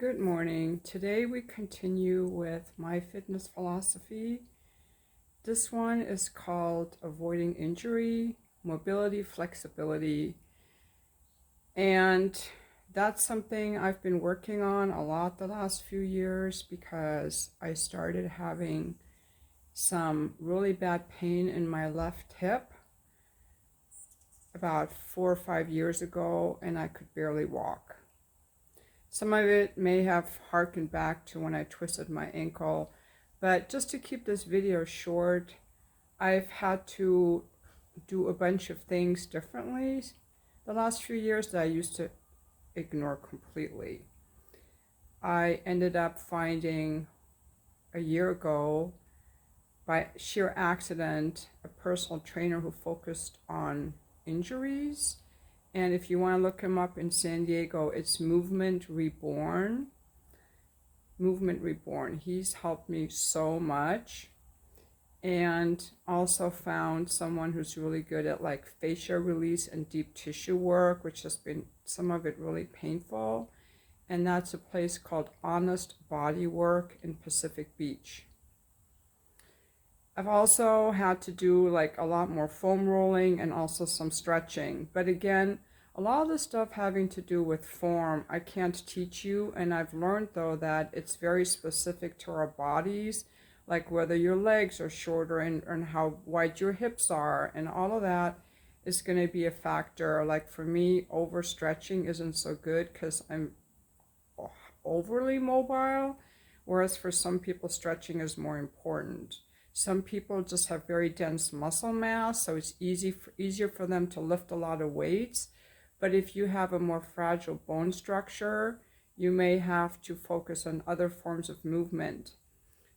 Good morning. Today we continue with my fitness philosophy. This one is called Avoiding Injury, Mobility, Flexibility. And that's something I've been working on a lot the last few years because I started having some really bad pain in my left hip about 4 or 5 years ago, and I could barely walk. Some of it may have harkened back to when I twisted my ankle, but just to keep this video short, I've had to do a bunch of things differently the last few years that I used to ignore completely. I ended up finding a year ago, by sheer accident, a personal trainer who focused on injuries. And if you want to look him up in San Diego, it's Movement Reborn. Movement Reborn. He's helped me so much. And also found someone who's really good at like fascia release and deep tissue work, which has been some of it really painful. And that's a place called Honest Bodywork in Pacific Beach. I've also had to do like a lot more foam rolling and also some stretching. But again, a lot of the stuff having to do with form, I can't teach you. And I've learned though that it's very specific to our bodies, like whether your legs are shorter and how wide your hips are, and all of that is going to be a factor. Like for me, overstretching isn't so good because I'm overly mobile, whereas for some people stretching is more important. Some people just have very dense muscle mass, so it's easier for them to lift a lot of weights. But if you have a more fragile bone structure, you may have to focus on other forms of movement.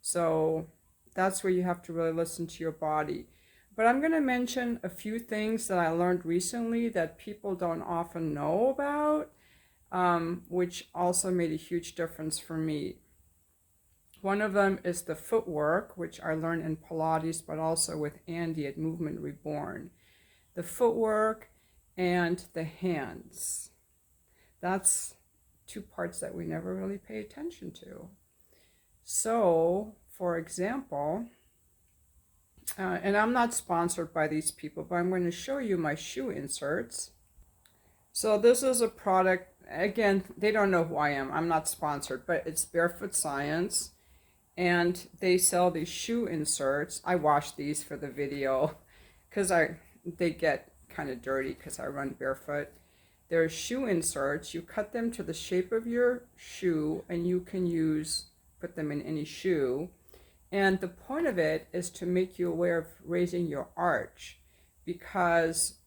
So that's where you have to really listen to your body. But I'm going to mention a few things that I learned recently that people don't often know about, which also made a huge difference for me. One of them is the footwork, which I learned in Pilates, but also with Andy at Movement Reborn. The footwork and the hands. That's two parts that we never really pay attention to. So, for example, and I'm not sponsored by these people, but I'm going to show you my shoe inserts. So this is a product, again, they don't know who I am. I'm not sponsored, but it's Barefoot Science. And they sell these shoe inserts. I wash these for the video because they get kind of dirty because I run barefoot. They're shoe inserts. You cut them to the shape of your shoe, and you can put them in any shoe. And the point of it is to make you aware of raising your arch, because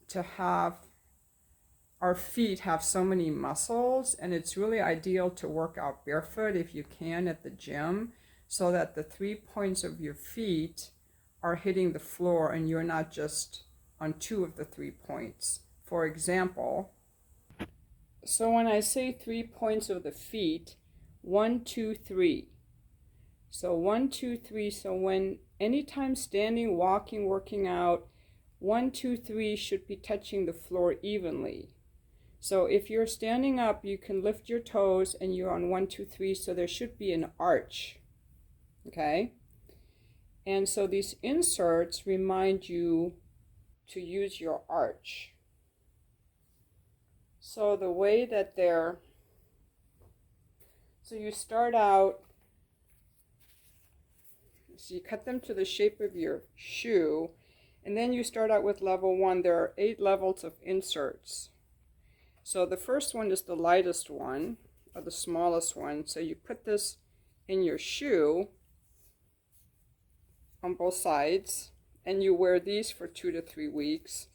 our feet have so many muscles, and it's really ideal to work out barefoot if you can at the gym, so that the 3 points of your feet are hitting the floor and you're not just on 2 of the 3 points. For example, so when I say 3 points of the feet, 1, 2, 3. So 1, 2, 3. So when anytime standing, walking, working out, 1, 2, 3 should be touching the floor evenly. So if you're standing up, you can lift your toes and you're on 1, 2, 3. So there should be an arch. Okay, and so these inserts remind you to use your arch. So the way that so you start out, so you cut them to the shape of your shoe, and then you start out with level 1. There are 8 levels of inserts. So the first one is the lightest one, or the smallest one. So you put this in your shoe on both sides, and you wear these for 2 to 3 weeks.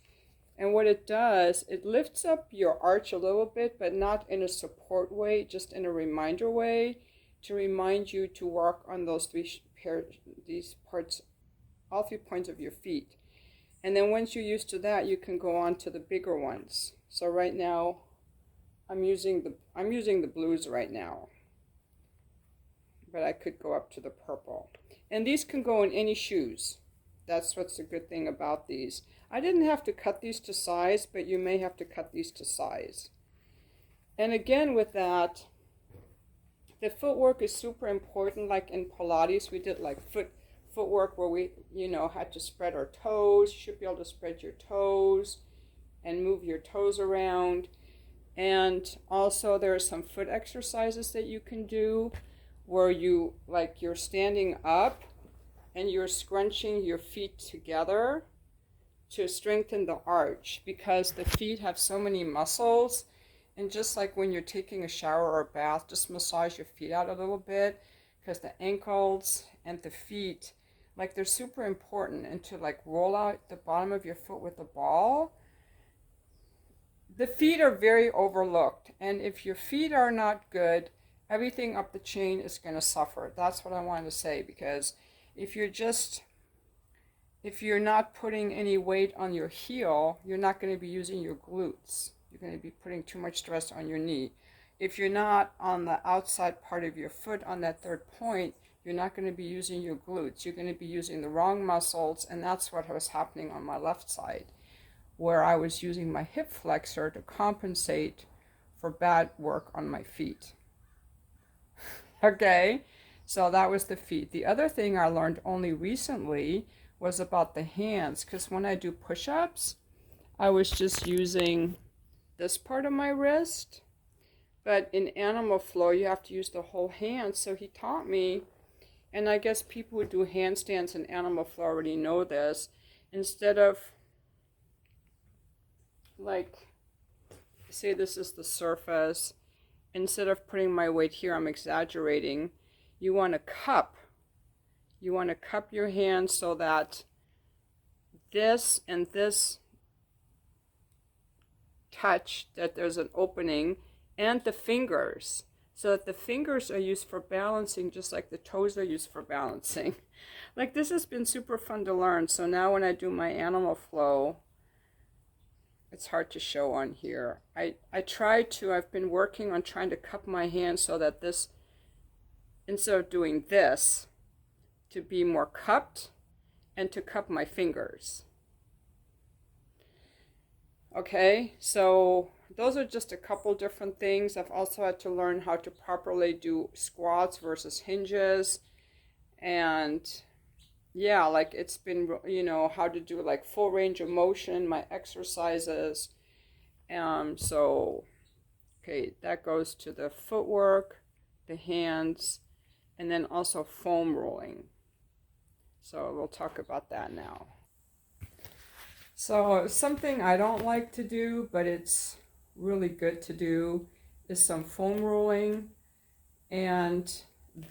And what it does, it lifts up your arch a little bit, but not in a support way, just in a reminder way, to remind you to work on these parts, all 3 points of your feet. And then once you're used to that, you can go on to the bigger ones. So right now, I'm using the blues right now, but I could go up to the purple. And these can go in any shoes. That's what's the good thing about these. I didn't have to cut these to size, but you may have to cut these to size. And again with that, The footwork is super important. Like in Pilates, we did like footwork where we, you know, had to spread our toes. You should be able to spread your toes and move your toes around. And also there are some foot exercises that you can do where you, like, you're standing up and you're scrunching your feet together to strengthen the arch, because the feet have so many muscles. And just like when you're taking a shower or a bath, just massage your feet out a little bit, because the ankles and the feet, like, they're super important. And to like roll out the bottom of your foot with a ball. The feet are very overlooked, and if your feet are not good, everything up the chain is going to suffer. That's what I wanted to say, because if you're not putting any weight on your heel, you're not going to be using your glutes. You're going to be putting too much stress on your knee. If you're not on the outside part of your foot on that third point, you're not going to be using your glutes. You're going to be using the wrong muscles, and that's what was happening on my left side, where I was using my hip flexor to compensate for bad work on my feet. Okay, so that was the feet. The other thing I learned only recently was about the hands, because when I do push-ups, I was just using this part of my wrist, but in animal flow you have to use the whole hand. So he taught me, and I guess people who do handstands in animal flow already know this, instead of, like, say this is the surface, instead of putting my weight here, I'm exaggerating, you want to cup. You want to cup your hands so that this and this touch, that there's an opening, and the fingers, so that the fingers are used for balancing just like the toes are used for balancing. Like, this has been super fun to learn. So now when I do my animal flow, it's hard to show on here. I've been working on trying to cup my hands so that this, instead of doing this, to be more cupped, and to cup my fingers. Okay, so those are just a couple different things. I've also had to learn how to properly do squats versus hinges. And yeah, like, it's been, you know, how to do like full range of motion, my exercises. So, okay, that goes to the footwork, the hands, and then also foam rolling. So we'll talk about that now. So something I don't like to do, but it's really good to do, is some foam rolling. And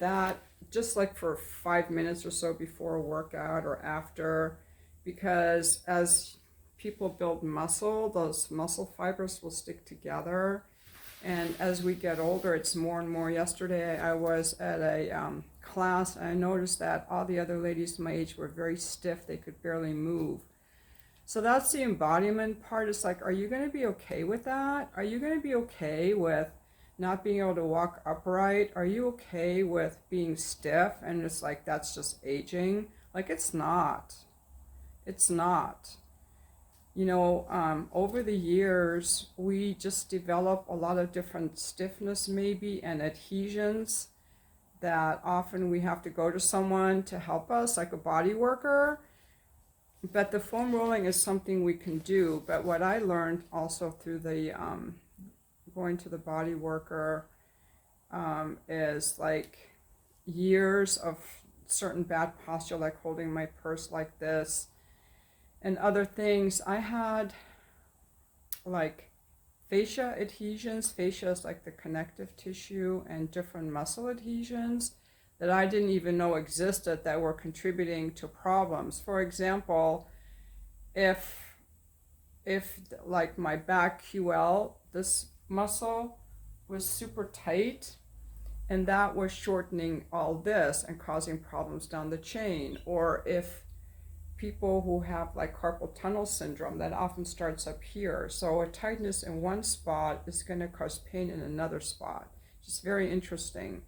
that, just like for 5 minutes or so before a workout or after, because as people build muscle, those muscle fibers will stick together. And as we get older, it's more and more. Yesterday I was at a class, and I noticed that all the other ladies my age were very stiff. They could barely move. So that's the embodiment part. It's like, are you going to be okay with that? Are you going to be okay with not being able to walk upright? Are you okay with being stiff? And it's like, that's just aging. Like, it's not. It's not. You know, over the years, we just develop a lot of different stiffness maybe and adhesions that often we have to go to someone to help us, like a body worker. But the foam rolling is something we can do. But what I learned also through the going to the body worker is like years of certain bad posture, like holding my purse like this and other things. I had like fascia adhesions. Fascia is like the connective tissue, and different muscle adhesions that I didn't even know existed that were contributing to problems. For example, if like my back QL, this muscle was super tight, and that was shortening all this and causing problems down the chain. Or if people who have like carpal tunnel syndrome, that often starts up here. So a tightness in one spot is going to cause pain in another spot. It's very interesting.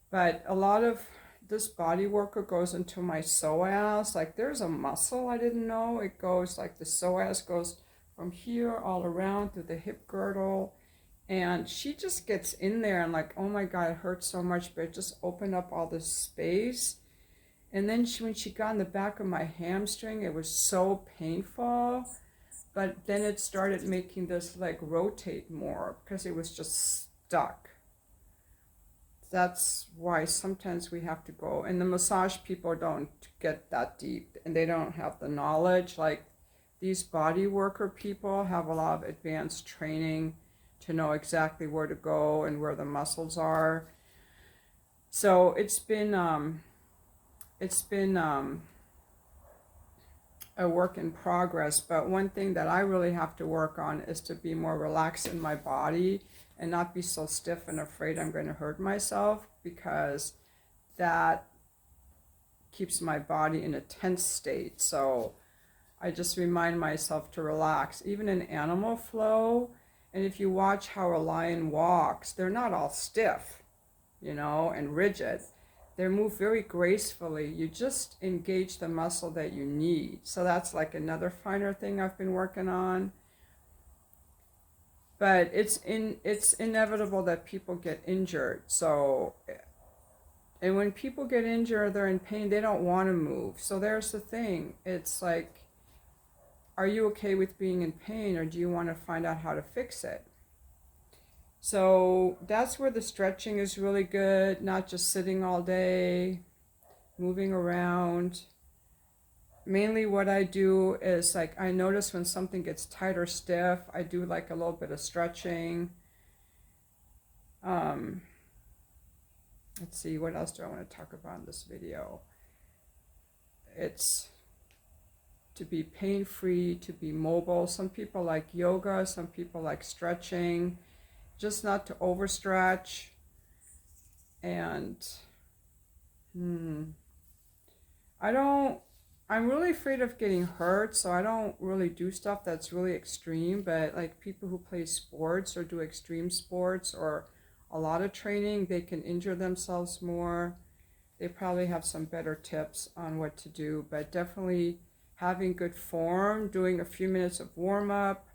But a lot of this body worker goes into my psoas. Like, there's a muscle I didn't know. It goes like, the psoas goes from here all around through the hip girdle And she just gets in there and like, oh my God, it hurts so much, but it just opened up all this space. And then when she got in the back of my hamstring, it was so painful. But then it started making this leg rotate more because it was just stuck. That's why sometimes we have to go. And the massage people don't get that deep and they don't have the knowledge. Like these body worker people have a lot of advanced training to know exactly where to go and where the muscles are. So it's been a work in progress, but one thing that I really have to work on is to be more relaxed in my body and not be so stiff and afraid I'm going to hurt myself, because that keeps my body in a tense state. So I just remind myself to relax, even in animal flow. And if you watch how a lion walks, they're not all stiff, and rigid. They move very gracefully. You just engage the muscle that you need. So that's like another finer thing I've been working on. But it's inevitable that people get injured. So, and when people get injured, they're in pain, they don't want to move. So there's the thing. It's like, are you okay with being in pain, or do you want to find out how to fix it? So that's where the stretching is really good, not just sitting all day, moving around. Mainly what I do is like, I notice when something gets tight or stiff, I do like a little bit of stretching. Let's see, what else do I want to talk about in this video? It's to be pain-free, to be mobile. Some people like yoga, some people like stretching. Just not to overstretch. And I'm really afraid of getting hurt, so I don't really do stuff that's really extreme. But like people who play sports or do extreme sports or a lot of training, they can injure themselves more. They probably have some better tips on what to do, but definitely having good form, doing a few minutes of warm-up,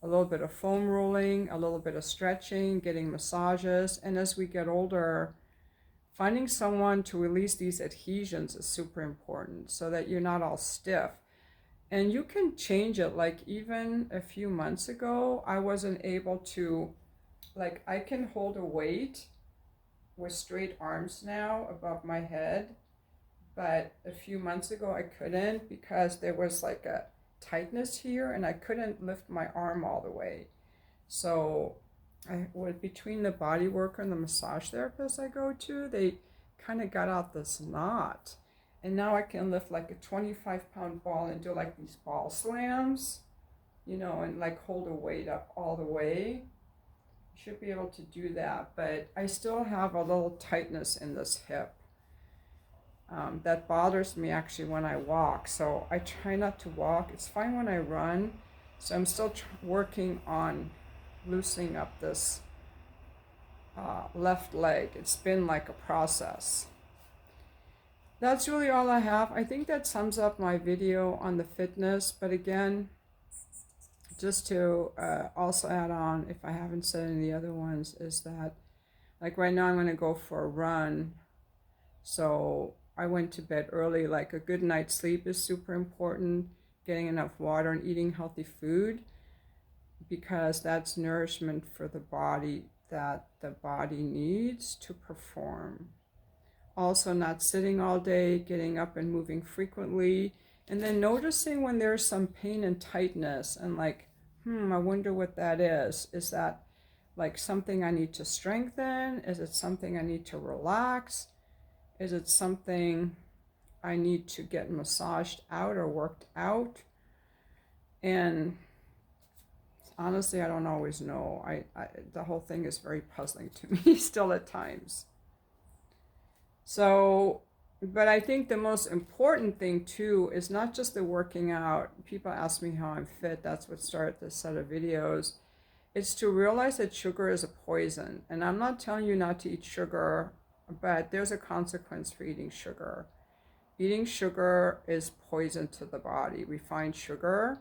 a little bit of foam rolling, a little bit of stretching, getting massages. And as we get older, finding someone to release these adhesions is super important so that you're not all stiff. And you can change it. Like even a few months ago, I wasn't able to, like I can hold a weight with straight arms now above my head. But a few months ago, I couldn't because there was like a tightness here and I couldn't lift my arm all the way. So between the body worker and the massage therapist I go to, they kind of got out this knot. And now I can lift like a 25-pound ball and do like these ball slams, and like hold a weight up all the way. Should be able to do that, but I still have a little tightness in this hip. That bothers me actually when I walk, so I try not to walk. It's fine when I run, so I'm still working on loosening up this left leg. It's been like a process. That's really all I have. I think that sums up my video on the fitness, but again, just to also add on, if I haven't said any other ones, is that like right now I'm going to go for a run. So I went to bed early. Like a good night's sleep is super important, getting enough water and eating healthy food, because that's nourishment for the body that the body needs to perform. Also not sitting all day, getting up and moving frequently, and then noticing when there's some pain and tightness and like, I wonder what that is. Is that like something I need to strengthen? Is it something I need to relax? Is it something I need to get massaged out or worked out? And honestly, I don't always know. The whole thing is very puzzling to me still at times. So, but I think the most important thing too is not just the working out. People ask me how I'm fit. That's what started this set of videos. It's to realize that sugar is a poison. And I'm not telling you not to eat sugar, but there's a consequence for eating sugar. Eating sugar is poison to the body. Refined sugar,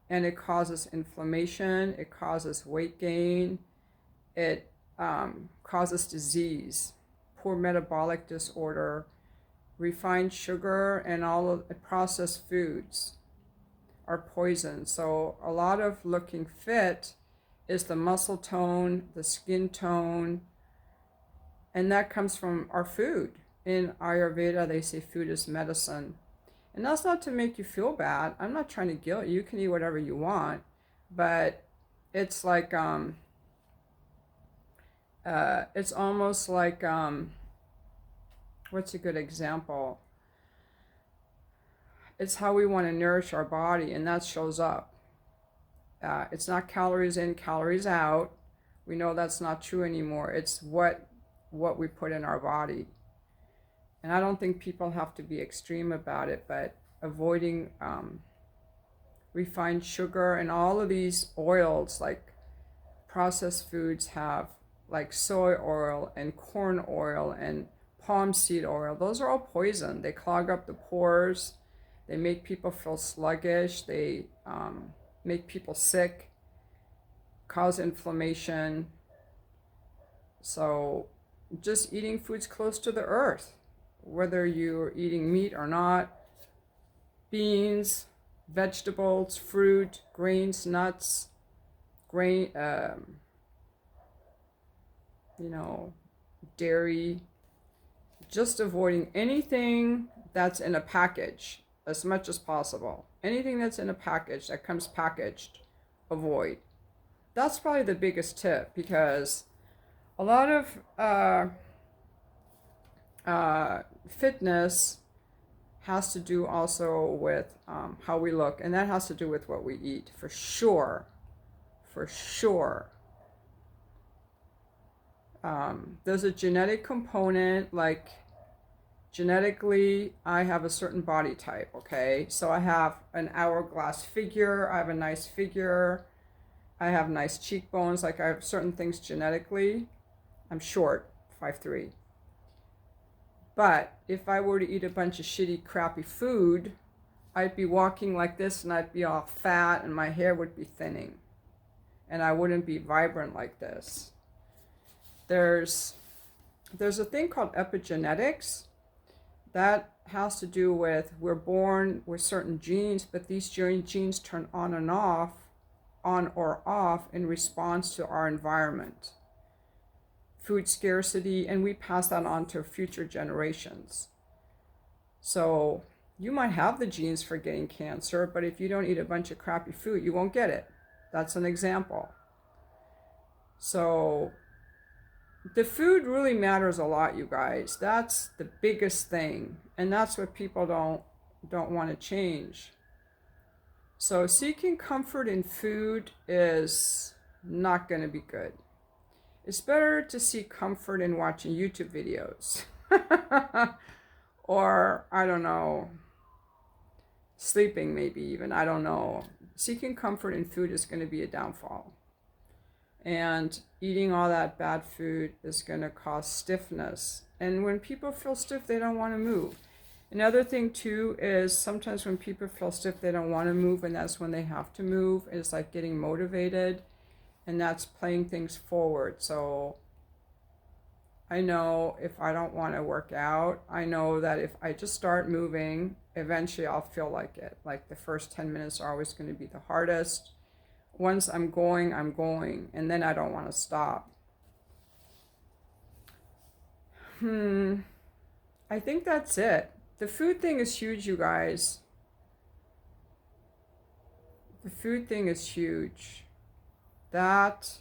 and it causes inflammation, it causes weight gain, It causes disease, poor metabolic disorder, refined sugar, and all of the processed foods are poison. So a lot of looking fit is the muscle tone, the skin tone, and that comes from our food. In Ayurveda, they say food is medicine. And that's not to make you feel bad. I'm not trying to guilt you. You can eat whatever you want. But it's like, it's almost like, what's a good example? It's how we want to nourish our body, and that shows up. It's not calories in, calories out. We know that's not true anymore. It's what we put in our body. And I don't think people have to be extreme about it, but avoiding refined sugar and all of these oils, like processed foods have, like soy oil and corn oil and palm seed oil. Those are all poison. They clog up the pores. They make people feel sluggish. They make people sick, cause inflammation. So just eating foods close to the earth, whether you're eating meat or not, beans, vegetables, fruit, grains, nuts, dairy, just avoiding anything that's in a package as much as possible. Anything that's in a package that comes packaged, avoid. That's probably the biggest tip, because a lot of fitness has to do also with how we look, and that has to do with what we eat, for sure. There's a genetic component, like genetically I have a certain body type, okay? So I have an hourglass figure, I have a nice figure, I have nice cheekbones, like I have certain things genetically. I'm short, 5'3". But if I were to eat a bunch of shitty, crappy food, I'd be walking like this and I'd be all fat and my hair would be thinning. And I wouldn't be vibrant like this. There's a thing called epigenetics. That has to do with, we're born with certain genes, but these genes turn on and off, on or off in response to our environment. Food scarcity, and we pass that on to future generations. So you might have the genes for getting cancer, but if you don't eat a bunch of crappy food, you won't get it. That's an example. So the food really matters a lot, you guys. That's the biggest thing, and that's what people don't want to change. So seeking comfort in food is not going to be good. It's better to seek comfort in watching YouTube videos. Or, I don't know, sleeping maybe even, I don't know. Seeking comfort in food is going to be a downfall. And eating all that bad food is going to cause stiffness. And when people feel stiff, they don't want to move. Another thing too is sometimes when people feel stiff, they don't want to move, and that's when they have to move. It's like getting motivated, and that's playing things forward. So I know if I don't want to work out, I know that if I just start moving, eventually I'll feel like it. Like the first 10 minutes are always going to be the hardest. Once I'm going, and then I don't want to stop. I think that's it. The food thing is huge, you guys. The food thing is huge. That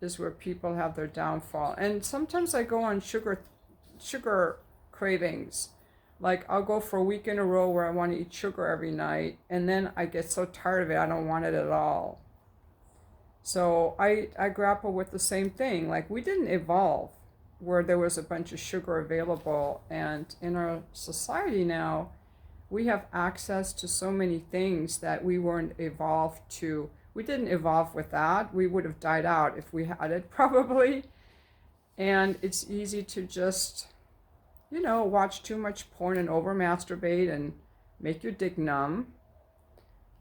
is where people have their downfall. And sometimes I go on sugar cravings. Like I'll go for a week in a row where I want to eat sugar every night, and then I get so tired of it, I don't want it at all. So I grapple with the same thing. Like, we didn't evolve where there was a bunch of sugar available, and in our society now, we have access to so many things that we weren't evolved to. We didn't evolve with that. We would have died out if we had it, probably. And it's easy to just, watch too much porn and over masturbate and make your dick numb.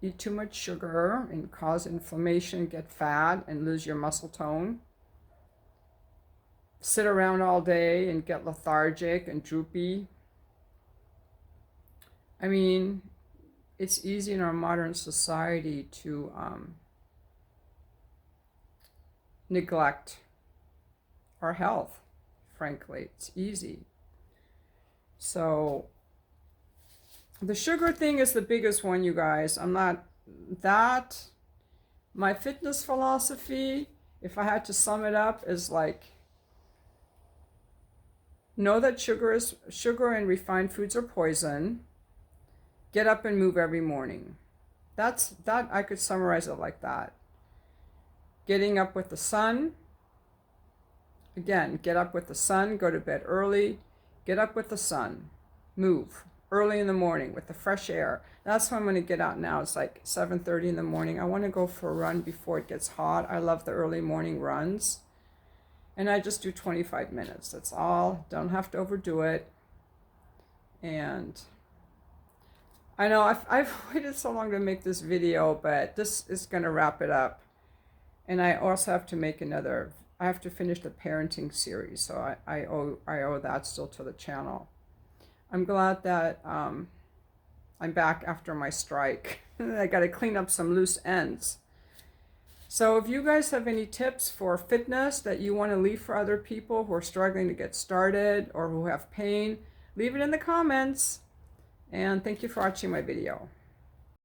Eat too much sugar and cause inflammation, get fat, and lose your muscle tone. sit around all day and get lethargic and droopy. I mean, it's easy in our modern society to neglect our health, frankly. It's easy. So the sugar thing is the biggest one, you guys. I'm not that. My fitness philosophy, if I had to sum it up, is like, know that sugar and refined foods are poison. Get up and move every morning. That I could summarize it like that. Getting up with the sun. Again, get up with the sun, go to bed early, get up with the sun, move early in the morning with the fresh air. That's why I'm going to get out now. It's like 7:30 in the morning. I want to go for a run before it gets hot. I love the early morning runs. And I just do 25 minutes. That's all. Don't have to overdo it. And I know I've waited so long to make this video, but this is going to wrap it up. And I also have to make another. I have to finish the parenting series, so I owe that still to the channel. I'm glad that I'm back after my strike. I got to clean up some loose ends. So if you guys have any tips for fitness that you want to leave for other people who are struggling to get started or who have pain, leave it in the comments. And thank you for watching my video.